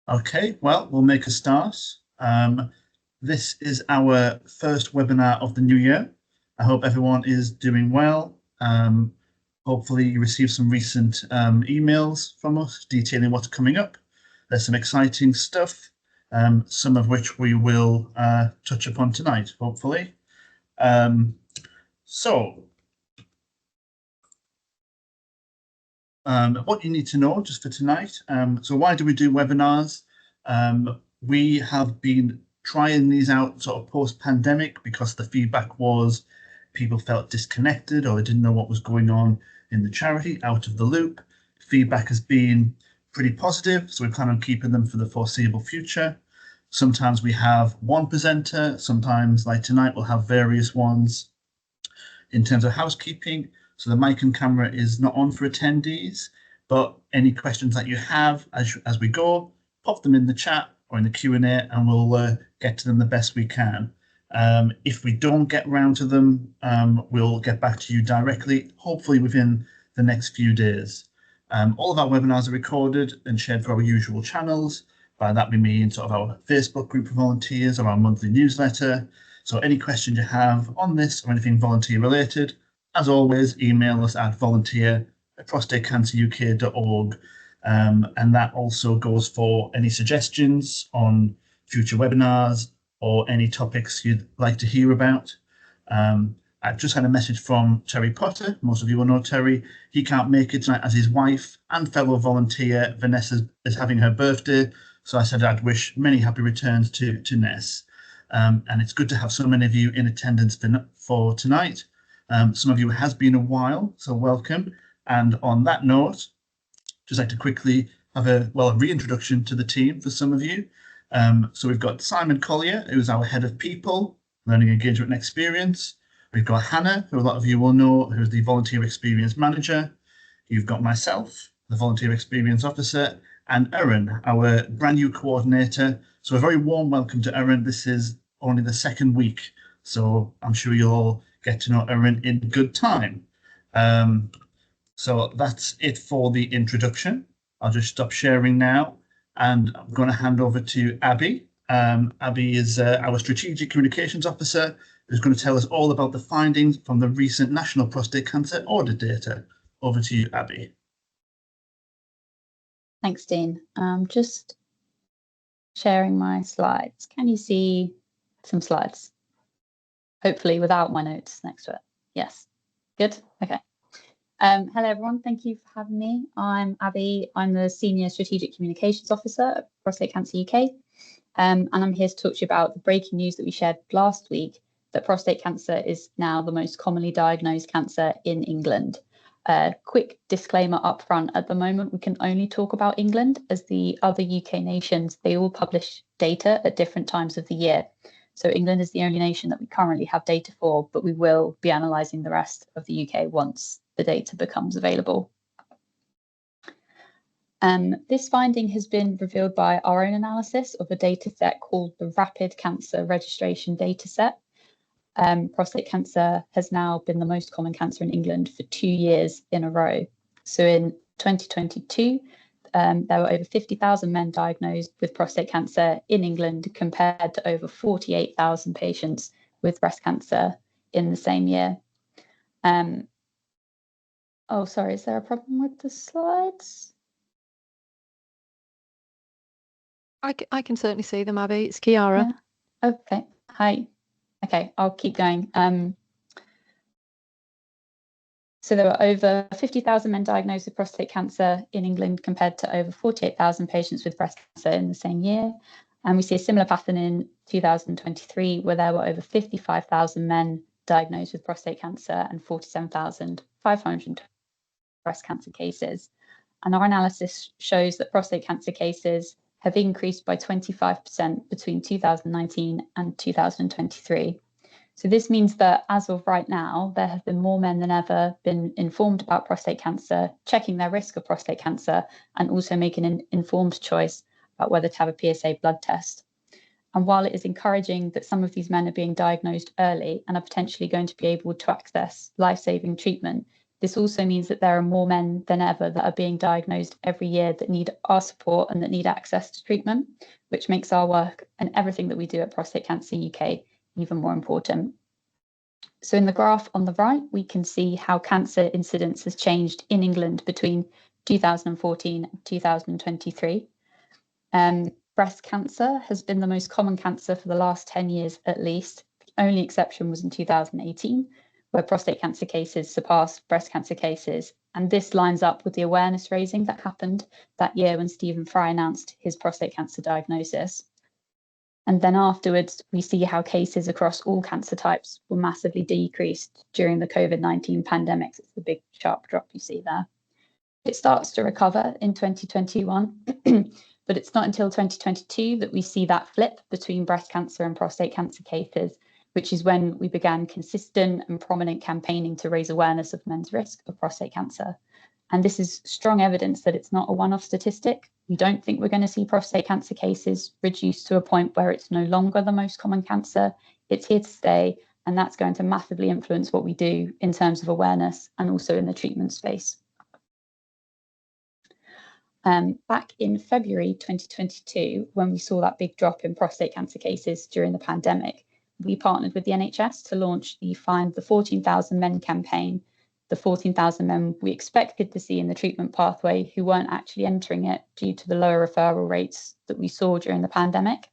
Okay, well, we'll make a start. This is our first webinar of the new year. I hope everyone is doing well. Hopefully you received some recent emails from us detailing what's coming up. There's some exciting stuff, some of which we will touch upon tonight, hopefully. What you need to know just for tonight. So why do we do webinars? We have been trying these out sort of post-pandemic because the feedback was people felt disconnected or they didn't know what was going on in the charity, out of the loop. Feedback has been pretty positive, so we plan on keeping them for the foreseeable future. Sometimes we have one presenter, sometimes like tonight we'll have various ones. In terms of housekeeping, so the mic and camera is not on for attendees, but any questions that you have as we go, pop them in the chat or in the Q&A and we'll get to them the best we can. If we don't get round to them, we'll get back to you directly, hopefully within the next few days. All of our webinars are recorded and shared for our usual channels. By that we mean sort of our Facebook group for volunteers or our monthly newsletter. So any questions you have on this or anything volunteer related, as always, email us at volunteer@prostatecanceruk.org. And that also goes for any suggestions on future webinars or any topics you'd like to hear about. I've just had a message from Terry Potter. Most of you will know Terry. He can't make it tonight as his wife and fellow volunteer Vanessa is having her birthday. So I said I'd wish many happy returns to Ness. And it's good to have so many of you in attendance for tonight. Some of you has been a while, so welcome. And on that note, just like to quickly have a reintroduction to the team for some of you. So we've got Simon Collier, who's our head of people, learning engagement and experience. We've got Hannah, who a lot of you will know, who's the volunteer experience manager. You've got myself, the volunteer experience officer, and Erin, our brand new coordinator. So a very warm welcome to Erin. This is only the second week, so I'm sure you'll all get to know Erin in good time. So that's it for the introduction. I'll just stop sharing now, and I'm going to hand over to Abby. Abby is our strategic communications officer, who's going to tell us all about the findings from the recent National Prostate Cancer Audit data. Over to you, Abby. Thanks, Dean. Just sharing my slides. Can you see some slides? Hopefully without my notes next to it. Yes. Good. Okay. Hello, everyone. Thank you for having me. I'm Abby. I'm the Senior Strategic Communications Officer at Prostate Cancer UK. And I'm here to talk to you about the breaking news that we shared last week, that prostate cancer is now the most commonly diagnosed cancer in England. Quick disclaimer up front, at the moment, we can only talk about England, as the other UK nations, they all publish data at different times of the year. So England is the only nation that we currently have data for, but we will be analysing the rest of the UK once the data becomes available. This finding has been revealed by our own analysis of a data set called the Rapid Cancer Registration Dataset. Prostate cancer has now been the most common cancer in England for 2 years in a row. So in 2022, there were over 50,000 men diagnosed with prostate cancer in England compared to over 48,000 patients with breast cancer in the same year. Oh, sorry, is there a problem with the slides? I can certainly see them, Abby. It's Chiara. Yeah. Okay, hi. Okay, I'll keep going. So there were over 50,000 men diagnosed with prostate cancer in England compared to over 48,000 patients with breast cancer in the same year. And we see a similar pattern in 2023, where there were over 55,000 men diagnosed with prostate cancer and 47,500 breast cancer cases. And our analysis shows that prostate cancer cases have increased by 25% between 2019 and 2023. So this means that as of right now, there have been more men than ever been informed about prostate cancer, checking their risk of prostate cancer, and also making an informed choice about whether to have a PSA blood test. And while it is encouraging that some of these men are being diagnosed early and are potentially going to be able to access life-saving treatment, This also means that there are more men than ever that are being diagnosed every year that need our support and that need access to treatment, which makes our work and everything that we do at Prostate Cancer UK even more important. So in the graph on the right, we can see how cancer incidence has changed in England between 2014 and 2023. Breast cancer has been the most common cancer for the last 10 years at least. The only exception was in 2018, where prostate cancer cases surpassed breast cancer cases. And this lines up with the awareness raising that happened that year when Stephen Fry announced his prostate cancer diagnosis. And then afterwards, we see how cases across all cancer types were massively decreased during the COVID-19 pandemic. It's the big sharp drop you see there. It starts to recover in 2021, but it's not until 2022 that we see that flip between breast cancer and prostate cancer cases, which is when we began consistent and prominent campaigning to raise awareness of men's risk of prostate cancer. And this is strong evidence that it's not a one-off statistic. We don't think we're going to see prostate cancer cases reduced to a point where it's no longer the most common cancer. It's here to stay, and that's going to massively influence what we do in terms of awareness and also in the treatment space. Back in February 2022, when we saw that big drop in prostate cancer cases during the pandemic, we partnered with the NHS to launch the Find the 14,000 Men campaign, the 14,000 men we expected to see in the treatment pathway who weren't actually entering it due to the lower referral rates that we saw during the pandemic.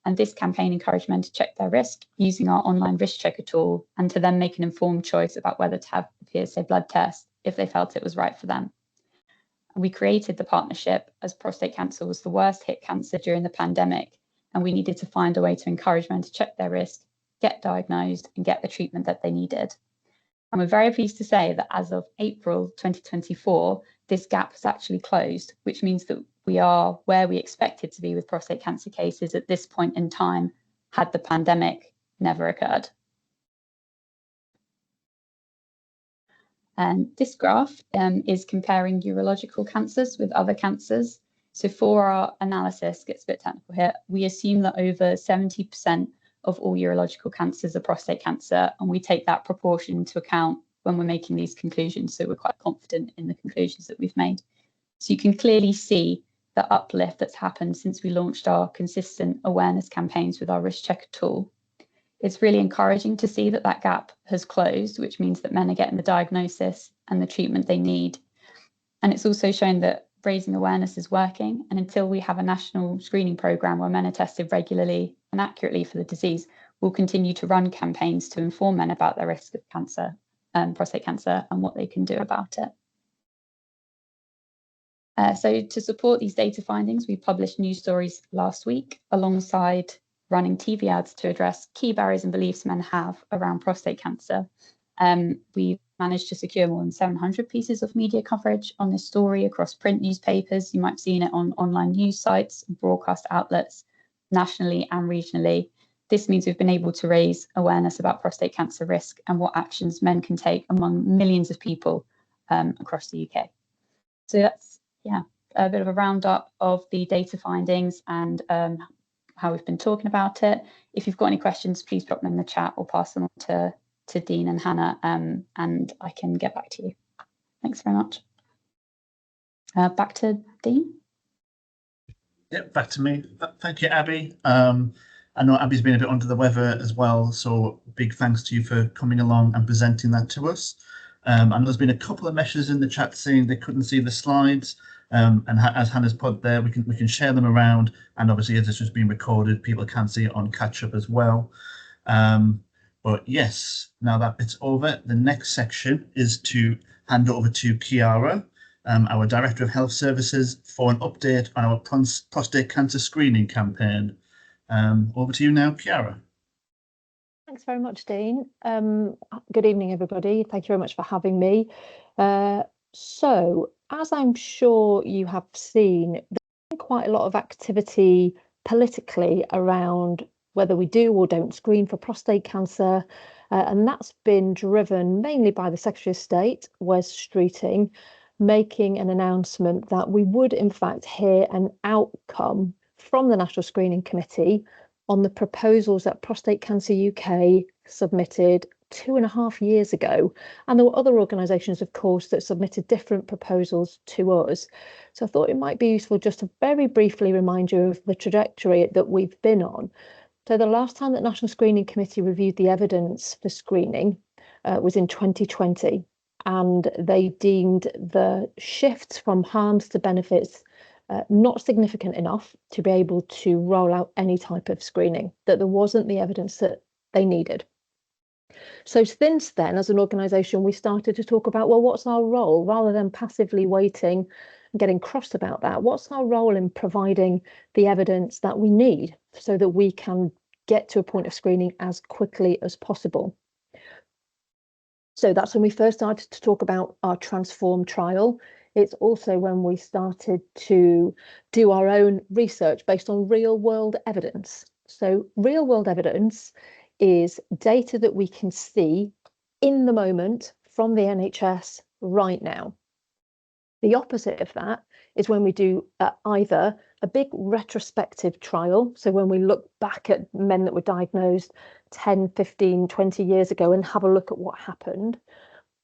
And this campaign encouraged men to check their risk using our online risk checker tool and to then make an informed choice about whether to have a PSA blood test if they felt it was right for them. And we created the partnership as prostate cancer was the worst hit cancer during the pandemic, and we needed to find a way to encourage men to check their risk, get diagnosed, and get the treatment that they needed. And we're very pleased to say that as of April 2024, this gap has actually closed, which means that we are where we expected to be with prostate cancer cases at this point in time, had the pandemic never occurred. And this graph is comparing urological cancers with other cancers. So for our analysis, gets a bit technical here, we assume that over 70% of all urological cancers are prostate cancer, and we take that proportion into account when we're making these conclusions. So we're quite confident in the conclusions that we've made. So you can clearly see the uplift that's happened since we launched our consistent awareness campaigns with our risk checker tool. It's really encouraging to see that that gap has closed, which means that men are getting the diagnosis and the treatment they need. And it's also shown that raising awareness is working. And until we have a national screening programme where men are tested regularly and accurately for the disease, we'll continue to run campaigns to inform men about their risk of cancer, prostate cancer, and what they can do about it. So to support these data findings, we published news stories last week alongside running TV ads to address key barriers and beliefs men have around prostate cancer. We managed to secure more than 700 pieces of media coverage on this story across print newspapers. You might have seen it on online news sites, broadcast outlets, nationally and regionally. This means we've been able to raise awareness about prostate cancer risk and what actions men can take among millions of people across the UK. So that's a bit of a roundup of the data findings and how we've been talking about it. If you've got any questions, please drop them in the chat or pass them on to Dean and Hannah, and I can get back to you. Thanks very much. Back to Dean. Yeah, back to me. Thank you, Abby. I know Abby's been a bit under the weather as well, so big thanks to you for coming along and presenting that to us. And there's been a couple of messages in the chat saying they couldn't see the slides. And as Hannah's put there, we can share them around, and obviously as this has been recorded, people can see it on catch up as well. But yes, now that bit's over, the next section is to hand over to Chiara, our Director of Health Services, for an update on our prostate cancer screening campaign. Over to you now, Chiara. Thanks very much, Dean. Good evening, everybody. Thank you very much for having me. So, as I'm sure you have seen, there's been quite a lot of activity politically around whether we do or don't screen for prostate cancer, and that's been driven mainly by the Secretary of State, Wes Streeting, making an announcement that we would in fact hear an outcome from the National Screening Committee on the proposals that Prostate Cancer UK submitted 2.5 years ago. And there were other organisations, of course, that submitted different proposals to us. So I thought it might be useful just to very briefly remind you of the trajectory that we've been on. So the last time that National Screening Committee reviewed the evidence for screening was in 2020, and they deemed the shifts from harms to benefits not significant enough to be able to roll out any type of screening, that there wasn't the evidence that they needed. So since then, as an organisation, we started to talk about, well, what's our role? Rather than passively waiting and getting cross about that, what's our role in providing the evidence that we need so that we can get to a point of screening as quickly as possible? So that's when we first started to talk about our Transform trial. It's also when we started to do our own research based on real world evidence. So real world evidence is data that we can see in the moment from the NHS right now. The opposite of that is when we do either a big retrospective trial, so when we look back at men that were diagnosed 10, 15, 20 years ago and have a look at what happened.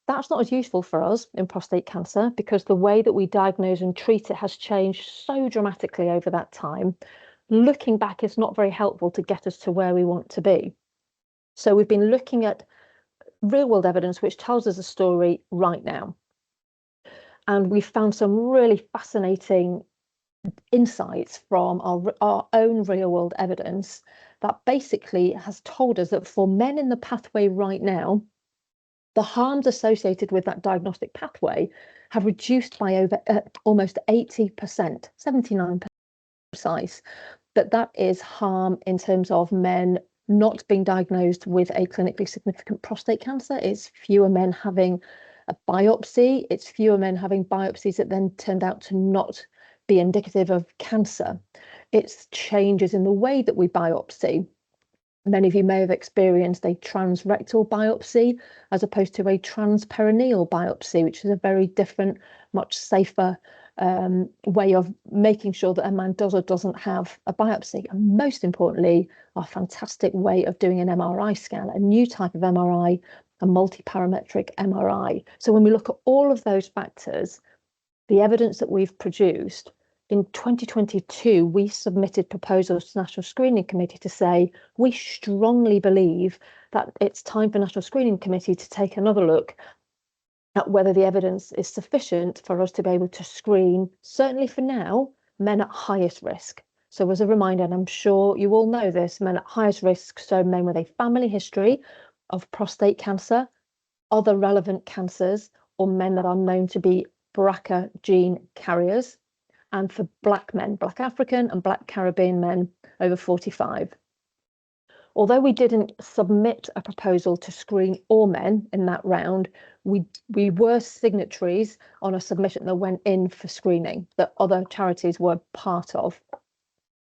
That's not as useful for us in prostate cancer because the way that we diagnose and treat it has changed so dramatically over that time. Looking back is not very helpful to get us to where we want to be. So we've been looking at real world evidence which tells us a story right now. And we've found some really fascinating insights from our own real world evidence that basically has told us that for men in the pathway right now, the harms associated with that diagnostic pathway have reduced by over almost 80%, 79% precise. But that is harm in terms of men not being diagnosed with a clinically significant prostate cancer. It's fewer men having a biopsy. It's fewer men having biopsies that then turned out to not be indicative of cancer. It's changes in the way that we biopsy. Many of you may have experienced a transrectal biopsy as opposed to a transperineal biopsy, which is a very different, much safer way of making sure that a man does or doesn't have a biopsy. And most importantly, our fantastic way of doing an MRI scan, a new type of MRI, a multi-parametric MRI. So when we look at all of those factors, the evidence that we've produced, in 2022, we submitted proposals to the National Screening Committee to say, we strongly believe that it's time for National Screening Committee to take another look at whether the evidence is sufficient for us to be able to screen, certainly for now, men at highest risk. So as a reminder, and I'm sure you all know this, men at highest risk, so men with a family history of prostate cancer, other relevant cancers, or men that are known to be BRCA gene carriers, and for Black men, Black African and Black Caribbean men over 45. Although we didn't submit a proposal to screen all men in that round, we were signatories on a submission that went in for screening that other charities were part of.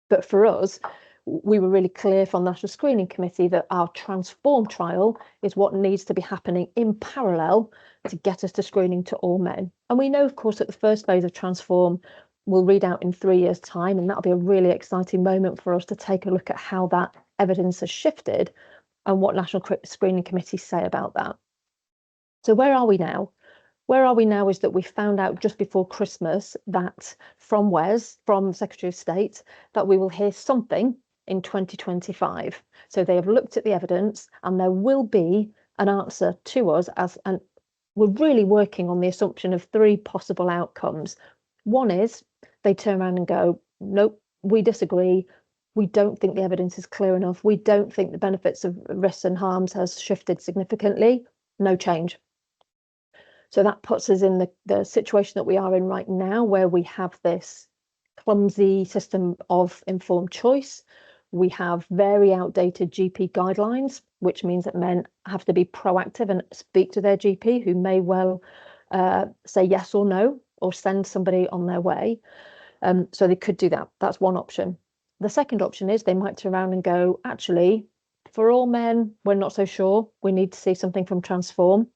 But for us, we were really clear from the National Screening Committee that our Transform trial is what needs to be happening in parallel to get us to screening to all men. And we know, of course, that the first phase of Transform will read out in 3 years' time, and that'll be a really exciting moment for us to take a look at how that evidence has shifted and what National Screening Committees say about that. So where are we now? Where are we now is that we found out just before Christmas that from Wes, from Secretary of State, that we will hear something in 2025. So they have looked at the evidence and there will be an answer to us and we're really working on the assumption of 3 possible outcomes. One is they turn around and go, nope, we disagree. We don't think the evidence is clear enough. We don't think the benefits of risks and harms has shifted significantly. No change. So that puts us in the situation that we are in right now, where we have this clumsy system of informed choice. We have very outdated GP guidelines, which means that men have to be proactive and speak to their GP, who may well say yes or no, or send somebody on their way. So they could do that. That's one option. The second option is they might turn around and go, actually, for all men, we're not so sure. We need to see something from Transform.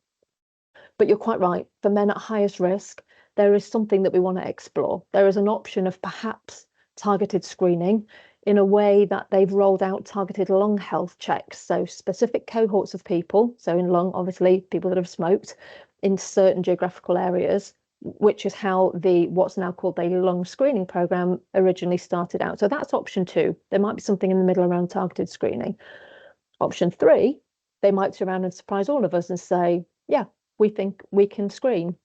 But you're quite right. For men at highest risk, there is something that we want to explore. There is an option of perhaps targeted screening in a way that they've rolled out targeted lung health checks. So specific cohorts of people, so in lung, obviously, people that have smoked in certain geographical areas, which is how the what's now called the lung screening program originally started out. So that's option 2. There might be something in the middle around targeted screening. Option 3, they might turn around and surprise all of us and say, yeah, we think we can screen,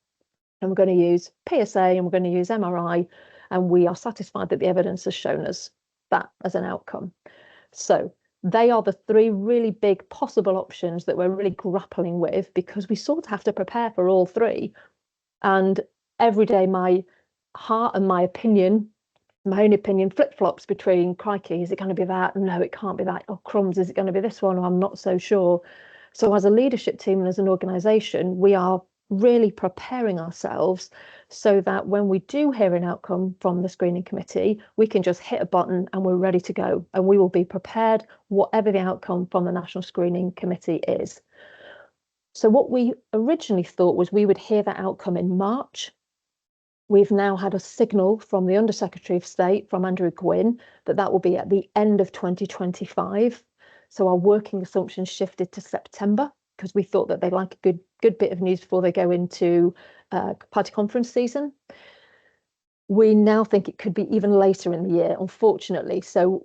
and we're going to use PSA and we're going to use MRI, and we are satisfied that the evidence has shown us that as an outcome. So they are the 3 really big possible options that we're really grappling with, because we sort of have to prepare for all 3. And every day my heart and my own opinion flip-flops between, crikey, is it going to be that? No, it can't be that. Oh, crumbs, is it going to be this one? Or I'm not so sure. So as a leadership team and as an organisation, we are really preparing ourselves so that when we do hear an outcome from the screening committee, we can just hit a button and we're ready to go. And we will be prepared whatever the outcome from the National Screening Committee is. So what we originally thought was we would hear that outcome in March. We've now had a signal from the Under-Secretary of State, from Andrew Gwynn, that will be at the end of 2025. So our working assumption shifted to September, because we thought that they'd like a good bit of news before they go into party conference season. We now think it could be even later in the year, unfortunately. So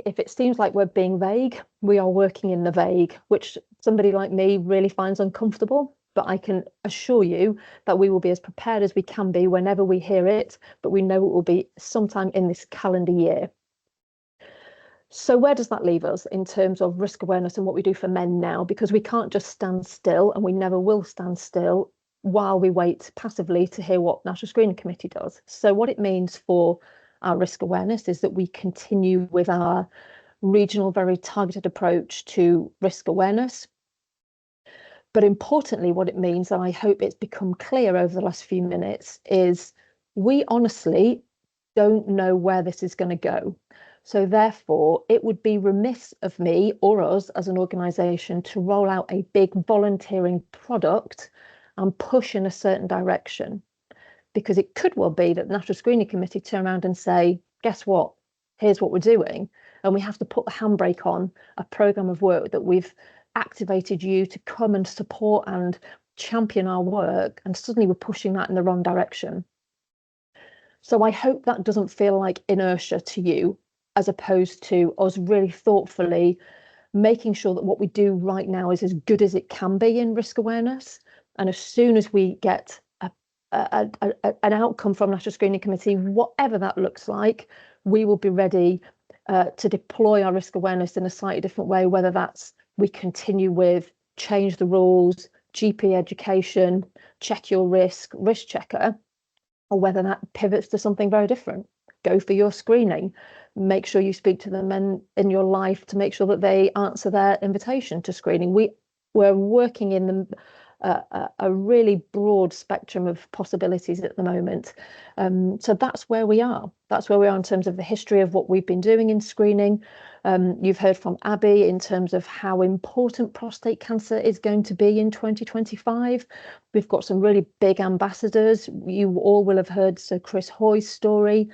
if it seems like we're being vague, we are working in the vague, which somebody like me really finds uncomfortable. But I can assure you that we will be as prepared as we can be whenever we hear it, but we know it will be sometime in this calendar year. So where does that leave us in terms of risk awareness and what we do for men now? Because we can't just stand still, and we never will stand still while we wait passively to hear what National Screening Committee does. So what it means for our risk awareness is that we continue with our regional, very targeted approach to risk awareness. But importantly, what it means, and I hope it's become clear over the last few minutes, is we honestly don't know where this is going to go. So therefore, it would be remiss of me or us as an organisation to roll out a big volunteering product and push in a certain direction, because it could well be that the National Screening Committee turn around and say, guess what, here's what we're doing, and we have to put the handbrake on a programme of work that we've activated you to come and support and champion our work, and suddenly we're pushing that in the wrong direction. So I hope that doesn't feel like inertia to you, as opposed to us really thoughtfully making sure that what we do right now is as good as it can be in risk awareness. And as soon as we get an outcome from National Screening Committee, whatever that looks like, we will be ready to deploy our risk awareness in a slightly different way, whether that's we continue with change the rules, GP education, check your risk checker, or whether that pivots to something very different. Go for your screening. Make sure you speak to the men in your life to make sure that they answer their invitation to screening. We're working in a really broad spectrum of possibilities at the moment. So that's where we are. That's where we are in terms of the history of what we've been doing in screening. You've heard from Abby in terms of how important prostate cancer is going to be in 2025. We've got some really big ambassadors. You all will have heard Sir Chris Hoy's story.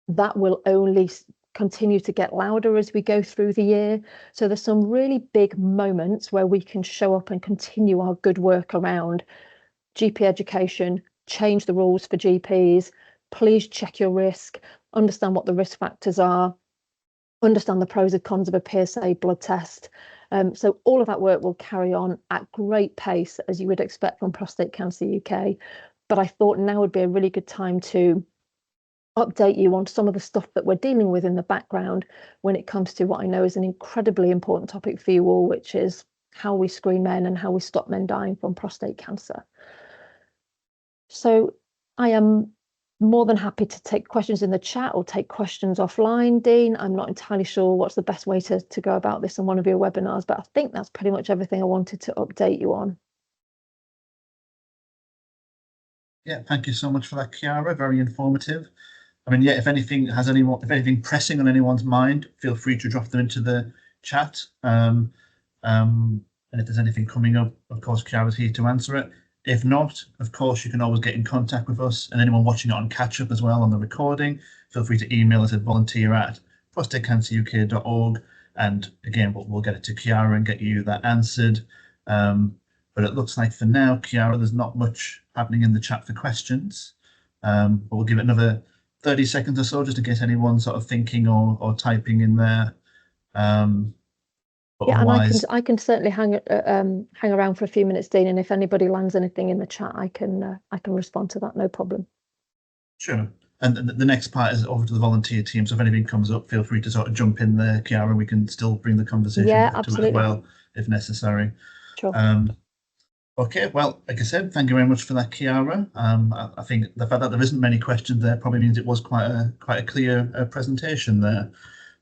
That will only continue to get louder as we go through the year. So there's some really big moments where we can show up and continue our good work around GP education, change the rules for GPs, please check your risk, understand what the risk factors are, understand the pros and cons of a PSA blood test. So all of that work will carry on at great pace, as you would expect from Prostate Cancer UK. But I thought now would be a really good time to update you on some of the stuff that we're dealing with in the background when it comes to what I know is an incredibly important topic for you all, which is how we screen men and how we stop men dying from prostate cancer. So I am more than happy to take questions in the chat or take questions offline, Dean. I'm not entirely sure what's the best way to go about this on one of your webinars, but I think that's pretty much everything I wanted to update you on. Yeah, thank you so much for that, Chiara. Very informative. I mean, yeah, if anything pressing on anyone's mind, feel free to drop them into the chat. And if there's anything coming up, of course, Chiara's here to answer it. If not, of course, you can always get in contact with us, and anyone watching it on catch up as well on the recording, feel free to email us at volunteer@prostate prostatecanceruk.org. And again, we'll get it to Chiara and get you that answered. But it looks like for now, Chiara, there's not much happening in the chat for questions. But we'll give it another 30 seconds or so just in case anyone's sort of thinking or typing in there. But Yeah, otherwise, and I can certainly hang around for a few minutes, Dean, and if anybody lands anything in the chat, I can respond to that, no problem. sure. And the next part is over to the volunteer team. So if anything comes up, feel free to sort of jump in there, Chiara. We can still bring the conversation Yeah, to it absolutely. as well, if necessary. Sure. Okay, well, like I said, thank you very much for that, Chiara. I think the fact that there isn't many questions there probably means it was quite a clear presentation there.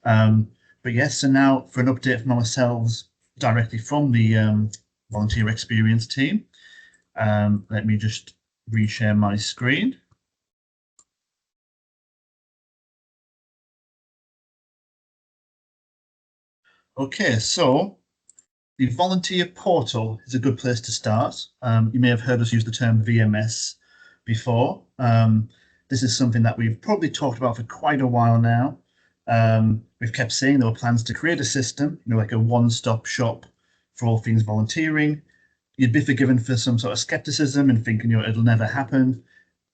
But yes, so now for an update from ourselves directly from the volunteer experience team. Let me just reshare my screen. Okay, so the volunteer portal is a good place to start. You may have heard us use the term VMS before. This is something that we've probably talked about for quite a while now. We've kept saying there were plans to create a system, like a one-stop shop for all things volunteering. You'd be forgiven for some sort of skepticism and thinking, it'll never happen.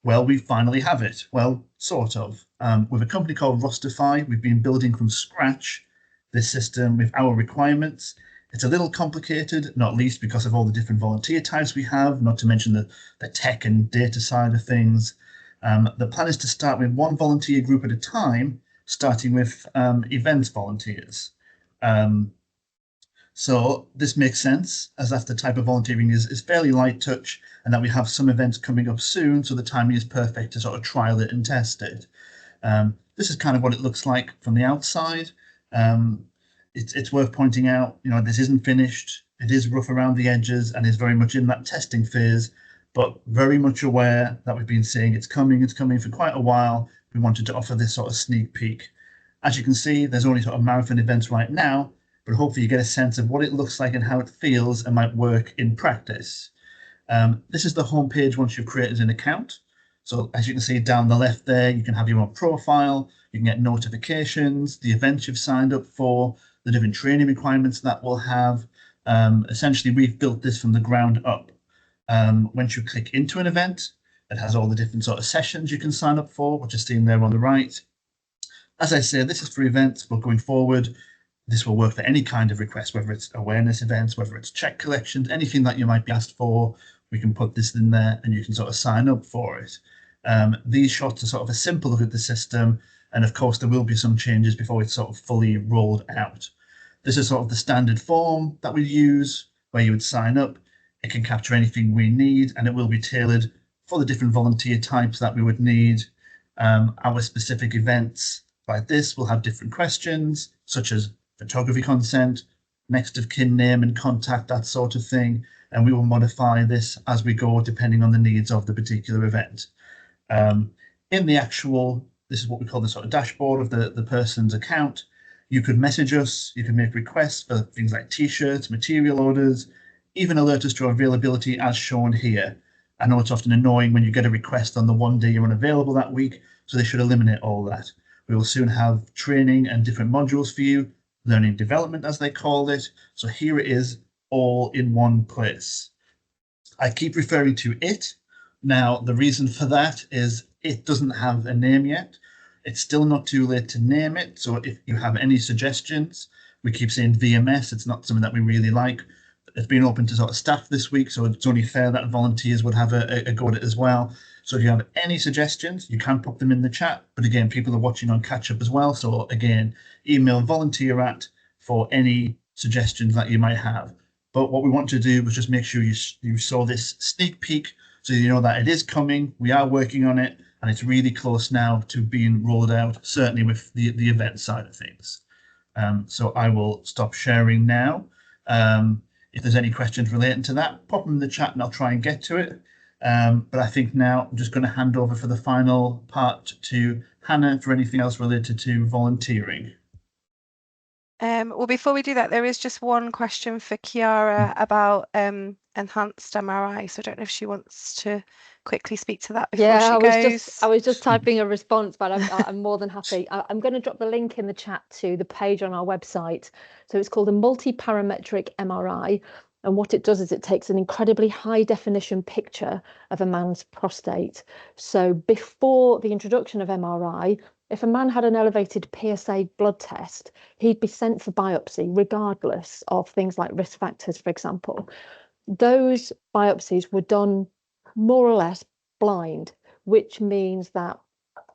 Well, we finally have it. Well, sort of. With a company called Rosterify, we've been building from scratch this system with our requirements. It's a little complicated, not least because of all the different volunteer types we have, not to mention the tech and data side of things. The plan is to start with one volunteer group at a time, starting with events volunteers. So this makes sense, as that's the type of volunteering is fairly light touch, and that we have some events coming up soon, so the timing is perfect to sort of trial it and test it. This is kind of what it looks like from the outside. It's worth pointing out, this isn't finished. It is rough around the edges and is very much in that testing phase, but very much aware that we've been saying it's coming for quite a while. We wanted to offer this sort of sneak peek. As you can see, there's only sort of marathon events right now, but hopefully you get a sense of what it looks like and how it feels and might work in practice. This is the homepage once you've created an account. So as you can see down the left there, you can have your own profile, you can get notifications, the events you've signed up for, the different training requirements that we'll have. Essentially, we've built this from the ground up. Once you click into an event, it has all the different sort of sessions you can sign up for, which is seen there on the right. As I say, this is for events, but going forward, this will work for any kind of request, whether it's awareness events, whether it's check collections, anything that you might be asked for, we can put this in there and you can sort of sign up for it. These shots are sort of a simple look at the system, and of course there will be some changes before it's sort of fully rolled out. This is sort of the standard form that we use, where you would sign up. It can capture anything we need, and it will be tailored for the different volunteer types that we would need. Our specific events like this will have different questions, such as photography consent, next of kin name and contact, that sort of thing, and we will modify this as we go depending on the needs of the particular event. In the actual, this is what we call the sort of dashboard of the person's account. You could message us, you can make requests for things like t-shirts, material orders, even alert us to our availability as shown here. I know it's often annoying when you get a request on the one day you're unavailable that week, so they should eliminate all that. We will soon have training and different modules for you, learning development as they call it. So here it is, all in one place. I keep referring to it. Now, the reason for that is it doesn't have a name yet. It's still not too late to name it. So if you have any suggestions, we keep saying VMS. It's not something that we really like. It's been open to sort of staff this week, so it's only fair that volunteers would have a go at it as well. So if you have any suggestions, you can pop them in the chat. But again, people are watching on catch up as well. So again, email volunteer@ for any suggestions that you might have. But what we want to do was just make sure you saw this sneak peek, so you know that it is coming. We are working on it, and it's really close now to being rolled out, certainly with the event side of things. So I will stop sharing now. If there's any questions relating to that, pop them in the chat and I'll try and get to it. But I think now I'm just going to hand over for the final part to Hannah for anything else related to volunteering. Well, before we do that, there is just one question for Chiara about enhanced MRI. So I don't know if she wants to quickly speak to that before Yeah, she goes. I was just typing a response, but I'm more than happy. I'm going to drop the link in the chat to the page on our website. So it's called a multi-parametric MRI. And what it does is it takes an incredibly high definition picture of a man's prostate. So before the introduction of MRI, if a man had an elevated PSA blood test, he'd be sent for biopsy, regardless of things like risk factors, for example. Those biopsies were done more or less blind, which means that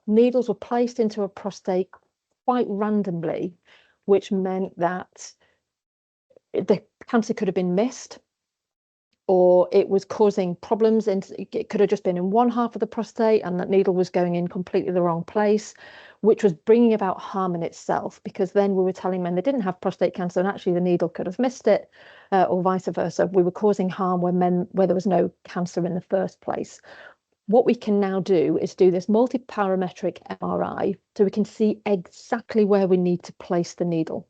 needles were placed into a prostate quite randomly, which meant that the cancer could have been missed, or it was causing problems, and it could have just been in one half of the prostate and that needle was going in completely the wrong place, which was bringing about harm in itself, because then we were telling men they didn't have prostate cancer and actually the needle could have missed it, or vice versa. We were causing harm where there was no cancer in the first place. What we can now do is do this multi-parametric MRI so we can see exactly where we need to place the needle,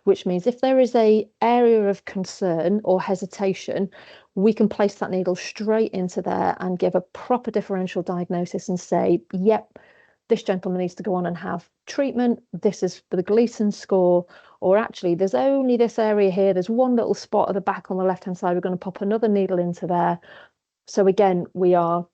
which means if there is an area of concern or hesitation, we can place that needle straight into there and give a proper differential diagnosis and say, yep, this gentleman needs to go on and have treatment. This is for the Gleason score, or actually there's only this area here. There's one little spot at the back on the left-hand side. We're going to pop another needle into there. So again, we are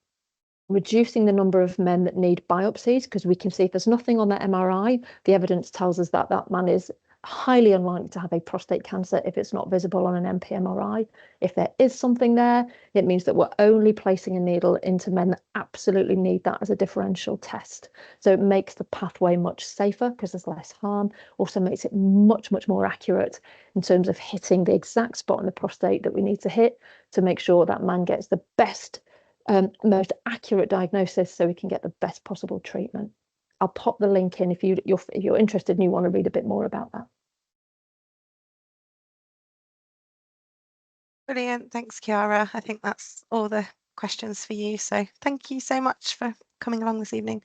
reducing the number of men that need biopsies, because we can see if there's nothing on the MRI, the evidence tells us that that man is highly unlikely to have a prostate cancer if it's not visible on an MP-MRI. If there is something there, it means that we're only placing a needle into men that absolutely need that as a differential test. So it makes the pathway much safer because there's less harm, also makes it much, much more accurate in terms of hitting the exact spot in the prostate that we need to hit to make sure that man gets the best, most accurate diagnosis so we can get the best possible treatment. I'll pop the link in if you're interested and you want to read a bit more about that. Brilliant. Thanks, Chiara. I think that's all the questions for you. So thank you so much for coming along this evening.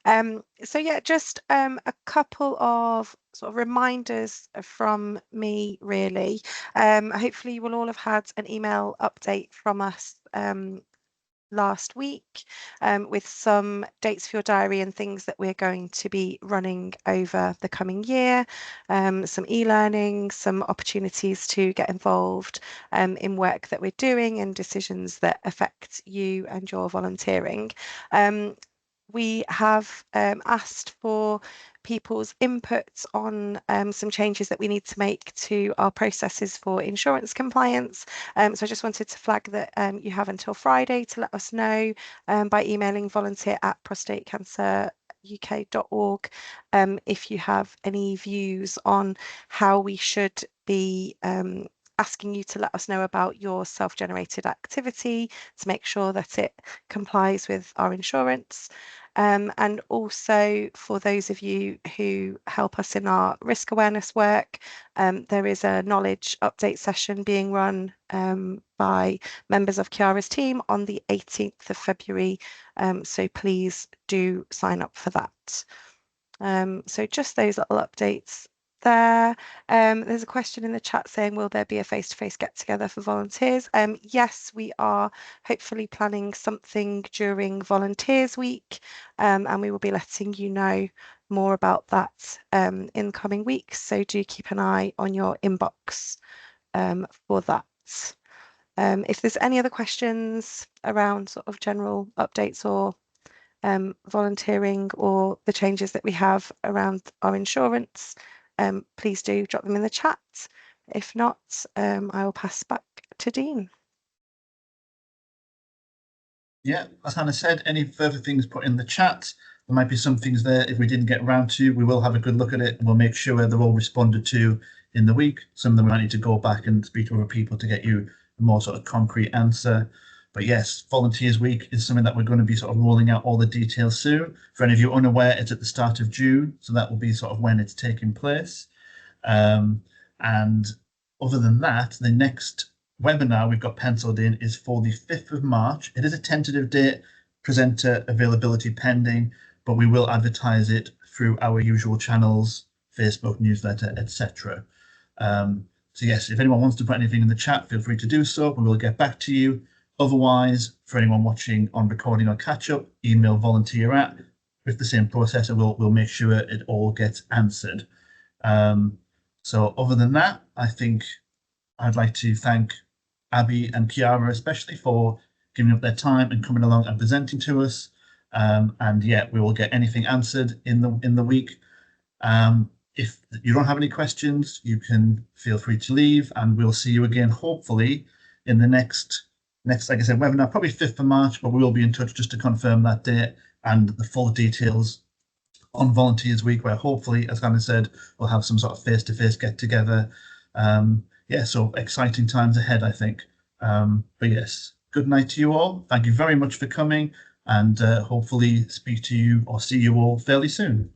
So yeah, just a couple of sort of reminders from me, really. Hopefully you will all have had an email update from us last week with some dates for your diary and things that we're going to be running over the coming year, some e-learning, some opportunities to get involved in work that we're doing and decisions that affect you and your volunteering. We have asked for people's inputs on some changes that we need to make to our processes for insurance compliance. So I just wanted to flag that you have until Friday to let us know by emailing volunteer@prostatecanceruk.org if you have any views on how we should be asking you to let us know about your self-generated activity to make sure that it complies with our insurance. And also for those of you who help us in our risk awareness work, there is a knowledge update session being run by members of Chiara's team on the 18th of February. So please do sign up for that. So just those little updates there. There's a question in the chat saying, will there be a face-to-face get-together for volunteers? Yes, we are hopefully planning something during Volunteers Week, and we will be letting you know more about that in coming weeks. So do keep an eye on your inbox for that. If there's any other questions around sort of general updates or volunteering or the changes that we have around our insurance, please do drop them in the chat. If not, I will pass back to Dean. Yeah, as Hannah said, any further things put in the chat. There might be some things there if we didn't get around to. We will have a good look at it and we'll make sure they're all responded to in the week. Some of them might need to go back and speak to other people to get you a more sort of concrete answer. But yes, Volunteers Week is something that we're going to be sort of rolling out all the details soon. For any of you unaware, it's at the start of June, so that will be sort of when it's taking place. And other than that, the next webinar we've got penciled in is for the 5th of March. It is a tentative date, presenter availability pending, but we will advertise it through our usual channels Facebook newsletter, etc. So yes, if anyone wants to put anything in the chat, feel free to do so, and we'll get back to you. Otherwise, for anyone watching on recording or catch up, email volunteer at with the same process, and we'll make sure it all gets answered. So other than that, I think I'd like to thank Abby and Chiara especially for giving up their time and coming along and presenting to us. And yeah, we will get anything answered in the week. If you don't have any questions, you can feel free to leave, and we'll see you again hopefully in the next, like I said, webinar, probably 5th of March, but we will be in touch just to confirm that date and the full details on Volunteers Week, where hopefully, as Hannah said, we'll have some sort of face-to-face get-together. Yeah, so exciting times ahead, I think. But yes, good night to you all. Thank you very much for coming, and hopefully speak to you or see you all fairly soon.